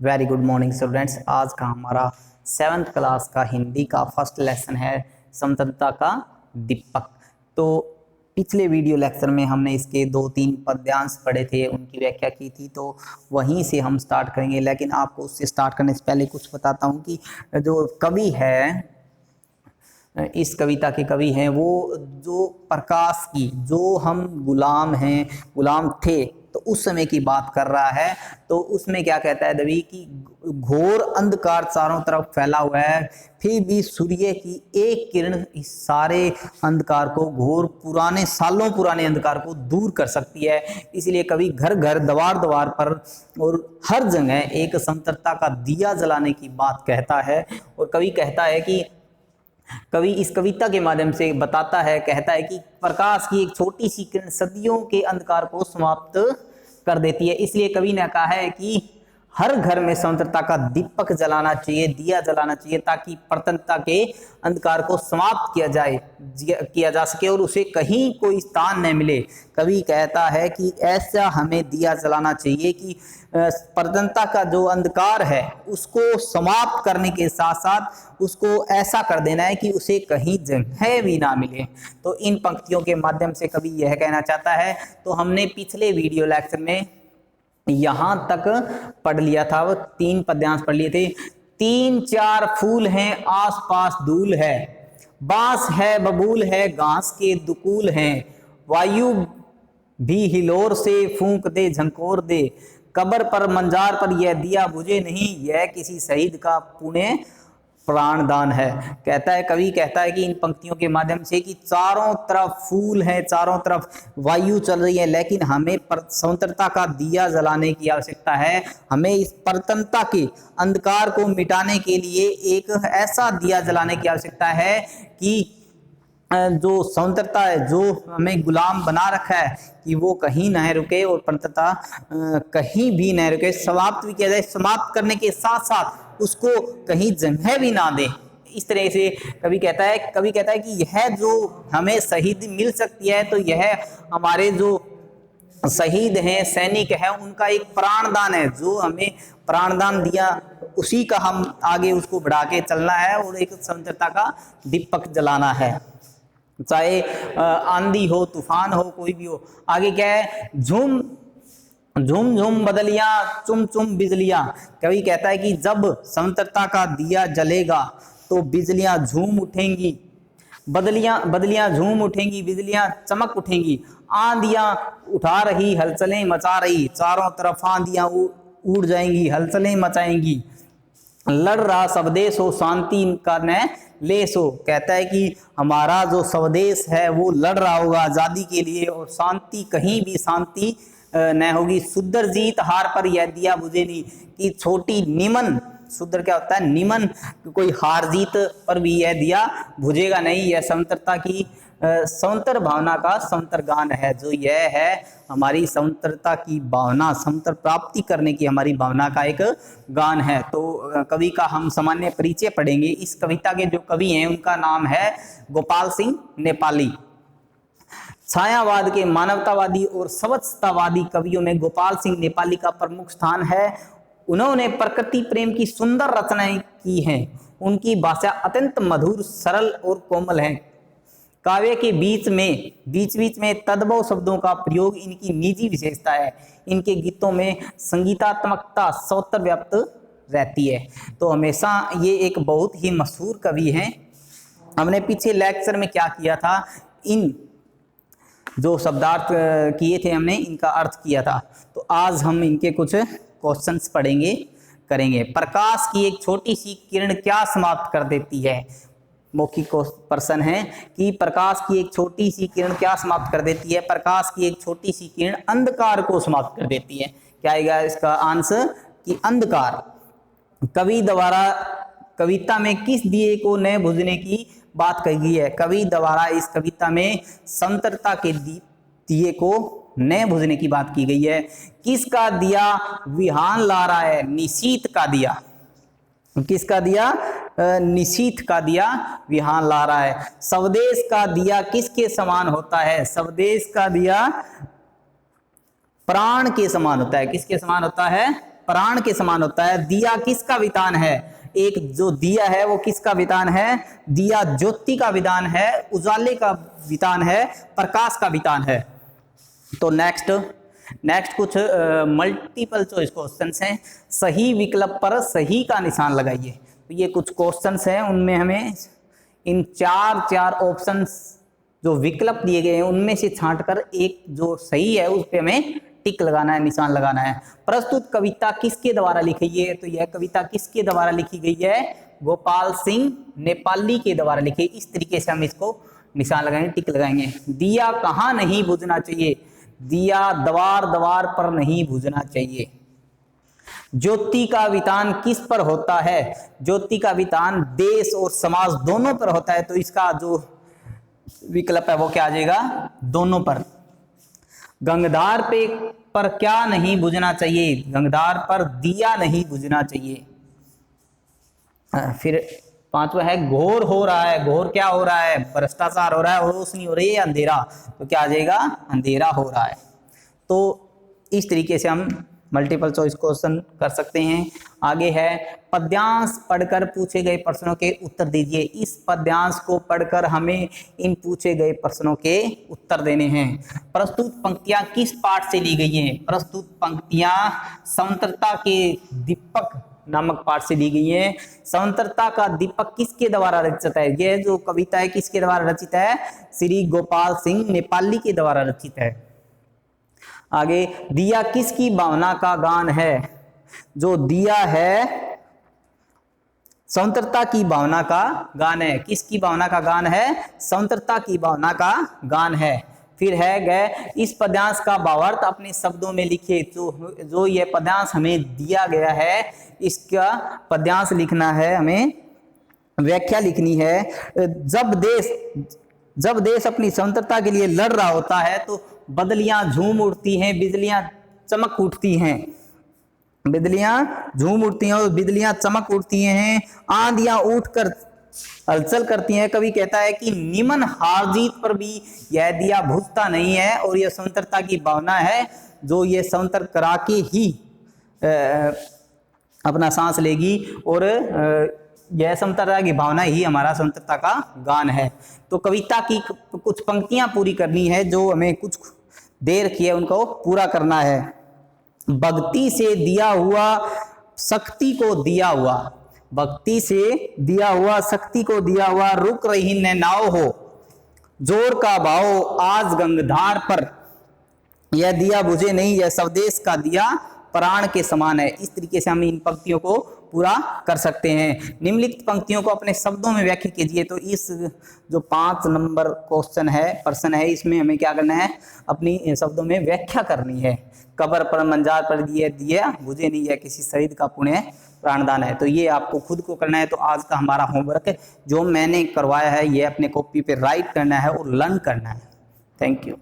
Very good morning students. आज का हमारा 7th क्लास का हिंदी का फर्स्ट लेसन है स्वतंत्रता का दीपक। तो पिछले वीडियो लेक्चर में हमने इसके 2-3 पद्यांश पढ़े थे, उनकी व्याख्या की थी, तो वहीं से हम स्टार्ट करेंगे। लेकिन आपको उससे स्टार्ट करने से पहले कुछ बताता हूँ कि जो कवि है, इस कविता के कवि हैं वो जो प्रकाश की, जो हम गुलाम हैं, गुलाम थे, तो उस समय की बात कर रहा है। तो उसमें क्या कहता है कवि कि घोर अंधकार चारों तरफ फैला हुआ है, फिर भी सूर्य की एक किरण इस सारे अंधकार को, घोर पुराने सालों पुराने अंधकार को दूर कर सकती है। इसलिए कवि घर घर द्वार द्वार पर और हर जगह एक स्वतंत्रता का दिया जलाने की बात कहता है। और कवि कहता है कि कवि इस कविता के माध्यम से बताता है, कहता है कि प्रकाश की एक छोटी सी किरण सदियों के अंधकार को समाप्त कर देती है। इसलिए कवि ने कहा है कि हर घर में स्वतंत्रता का दीपक जलाना चाहिए, दिया जलाना चाहिए, ताकि प्रतंत्रता के अंधकार को समाप्त किया जा सके और उसे कहीं कोई स्थान न मिले। कवि कहता है कि ऐसा हमें दिया जलाना चाहिए कि प्रतंत्रता का जो अंधकार है उसको समाप्त करने के साथ साथ उसको ऐसा कर देना है कि उसे कहीं जगह भी ना मिले। तो इन पंक्तियों के माध्यम से कवि यह कहना चाहता है। तो हमने पिछले वीडियो लेक्चर में यहां तक पढ़ लिया था, वो 3 पद्यांश पढ़ लिए थे। 3-4 फूल हैं, आसपास धूल है, बांस है बबूल है, घास के दुकूल हैं, वायु भी हिलोर से फूंक दे झंकोर दे, कब्र पर मंजार पर यह दिया बुझे नहीं, यह किसी शहीद का पुण्य प्राणदान है। कहता है, कवि कहता है कि इन पंक्तियों के माध्यम से कि चारों तरफ फूल है, चारों तरफ वायु चल रही है, लेकिन हमें स्वतंत्रता का दिया जलाने की आवश्यकता है। हमें इस प्रतंत्रता के अंधकार को मिटाने के लिए एक ऐसा दिया जलाने की आवश्यकता है कि जो स्वतंत्रता है, जो हमें गुलाम बना रखा है, कि वो कहीं न रुके और प्रतंत्रता कहीं भी न रुके, समाप्त भी किया जाए। समाप्त करने के साथ साथ उसको कहीं जगह भी ना दे। इस तरह से कवि कहता है कि यह जो हमें शहीद मिल सकती है, तो यह हमारे जो शहीद हैं, सैनिक हैं, उनका एक प्राणदान है, जो हमें प्राणदान दिया, उसी का हम आगे उसको बढ़ा के चलना है और एक स्वतंत्रता का दीपक जलाना है। चाहे आंधी हो, तूफान हो, कोई भी हो। आगे क्या है, झूम झूम झूम बदलियां, चुम चुम बिजलियां। कवि कहता है कि जब स्वतंत्रता का दिया जलेगा तो बिजलियां झूम उठेंगी, बदलियां झूम उठेंगी, बिजलियां चमक उठेंगी, आंधियां उठा रही, हलचलें मचा रही, चारों तरफ आंधियां उड़ जाएंगी, हलचलें मचाएंगी, लड़ रहा स्वदेश हो, शांति का न लेस हो। कहता है कि हमारा जो स्वदेश है वो लड़ रहा होगा आजादी के लिए, और शांति, कहीं भी शांति न होगी। सुंदर जीत हार पर यह दिया बुझे नहीं, कि छोटी निमन, सुंदर क्या होता है, निमन, कोई हार जीत पर भी यह दिया बुझेगा नहीं। यह स्वतंत्रता की स्वतंत्र भावना का स्वतंत्र गान है, जो यह है हमारी स्वतंत्रता की भावना, स्वतंत्र प्राप्ति करने की हमारी भावना का एक गान है। तो कवि का हम सामान्य परिचय पढ़ेंगे। इस कविता के जो कवि हैं उनका नाम है गोपाल सिंह नेपाली। छायावाद के मानवतावादी और स्वच्छतावादी कवियों में गोपाल सिंह नेपाली का प्रमुख स्थान है। उन्होंने प्रकृति प्रेम की सुंदर रचनाएं की हैं। उनकी भाषा अत्यंत मधुर, सरल और कोमल है। काव्य के बीच में तद्भव शब्दों का प्रयोग इनकी निजी विशेषता है। इनके गीतों में संगीतात्मकता सर्वत्र व्याप्त रहती है। तो हमेशा ये एक बहुत ही मशहूर कवि हैं। हमने पीछे लेक्चर में क्या किया था, इन जो शब्दार्थ किए थे हमने, इनका अर्थ किया था। तो आज हम इनके कुछ क्वेश्चंस करेंगे। प्रकाश की एक छोटी सी किरण क्या समाप्त कर देती है? मौखिक प्रश्न है कि प्रकाश की एक छोटी सी किरण क्या समाप्त कर देती है? प्रकाश की एक छोटी सी किरण अंधकार को समाप्त कर देती है। क्या आएगा इसका आंसर, कि अंधकार। कवि द्वारा कविता में किस दिए को न बुझने की बात कही गई है? कवि द्वारा इस कविता में स्वतंत्रता के दिए को न बुझने की बात की गई है। किसका दिया विहान ला रहा है? निशीथ का दिया। किसका दिया? निशीथ का दिया विहान ला रहा है। स्वदेश का दिया किसके समान होता है? स्वदेश का दिया प्राण के समान होता है। किसके समान होता है? प्राण के समान होता है। दिया किसका वितान है? एक जो दिया है वो किसका वितान है? दिया ज्योति का वितान है, उजाले का वितान है, प्रकाश का वितान है। तो नेक्स्ट कुछ मल्टीपल चॉइस क्वेश्चंस हैं। सही विकल्प पर सही का निशान लगाइए। तो ये कुछ क्वेश्चंस हैं, उनमें हमें इन चार ऑप्शंस जो विकल्प दिए गए हैं उनमें से छांटकर एक जो सही है उस पे हमें टिक लगाना है, निशान लगाना है। प्रस्तुत कविता किसके द्वारा लिखी गई है? तो यह कविता किसके द्वारा लिखी गई है? गोपाल सिंह नेपाली के द्वारा लिखी। इस तरीके से हम इसको निशान लगाएंगे, टिक लगाएंगे। दिया कहाँ नहीं बुझना चाहिए? दिया द्वार द्वार पर नहीं बुझना चाहिए। ज्योति का वितान किस पर होता है? ज्योति का वितान देश और समाज दोनों पर होता है। तो इसका जो विकल्प है वो क्या आ जाएगा? दोनों पर। गंगधार पर क्या नहीं बुझना चाहिए? गंगधार पर दिया नहीं बुझना चाहिए। फिर पांचवा है घोर हो रहा है। घोर क्या हो रहा है? भ्रष्टाचार हो रहा है, रोशनी हो रही है, अंधेरा। तो क्या आ जाएगा? अंधेरा हो रहा है। तो इस तरीके से हम मल्टीपल चॉइस क्वेश्चन कर सकते हैं। आगे है पद्यांश पढ़कर पूछे गए प्रश्नों के उत्तर दीजिए। इस पद्यांश को पढ़कर हमें इन पूछे गए प्रश्नों के उत्तर देने हैं। प्रस्तुत पंक्तियां किस पाठ से ली गई हैं? प्रस्तुत पंक्तियां स्वतंत्रता के दीपक नामक पाठ से ली गई है। स्वतंत्रता का दीपक किसके द्वारा रचित है? यह जो कविता है किसके द्वारा रचित है? श्री गोपाल सिंह नेपाली के द्वारा रचित है। आगे दिया किसकी भावना का गान है? जो दिया है स्वतंत्रता की भावना का गान है। किसकी भावना का गान है? स्वतंत्रता की भावना का गान है। फिर है गए इस पद्यांश का भावार्थ अपने शब्दों में लिखिए। जो ये पद्यांश हमें दिया गया है इसका पद्यांश लिखना है, हमें व्याख्या लिखनी है। जब देश अपनी स्वतंत्रता के लिए लड़ रहा होता है तो बदलियां झूम उठती हैं, बिजलियां चमक उठती हैं। बिजलियां झूम उठती हैं और बिजलियां चमक उठती हैं। आंधियां उठकर हलचल करती हैं। कवि कहता है कि निमन हार जीत पर भी यह दिया बुझता नहीं है और यह स्वतंत्रता की भावना है जो ये स्वतंत्र करा के ही अपना सांस लेगी और यह स्वतंत्रता की भावना ही हमारा स्वतंत्रता का गान है। तो कविता की कुछ पंक्तियां पूरी करनी है, जो हमें कुछ देर की है उनको पूरा करना है। भक्ति से दिया हुआ शक्ति को दिया हुआ, भक्ति से दिया हुआ शक्ति को दिया हुआ, रुक रही न नाव हो जोर का भाव आज गंगधार पर, यह दिया बुझे नहीं, यह स्वदेश का दिया प्राण के समान है। इस तरीके से हम इन पंक्तियों को पूरा कर सकते हैं। निम्नलिखित पंक्तियों को अपने शब्दों में व्याख्या कीजिए। तो इस जो 5 नंबर क्वेश्चन है, प्रश्न है, इसमें हमें क्या करना है? अपनी शब्दों में व्याख्या करनी है। कबर पर मंजार पर दिया बुझे नहीं, है किसी शहीद का पुण्य प्राणदान है। तो ये आपको खुद को करना है। तो आज का हमारा होमवर्क जो मैंने करवाया है ये अपने कॉपी पे राइट करना है और लर्न करना है। Thank you.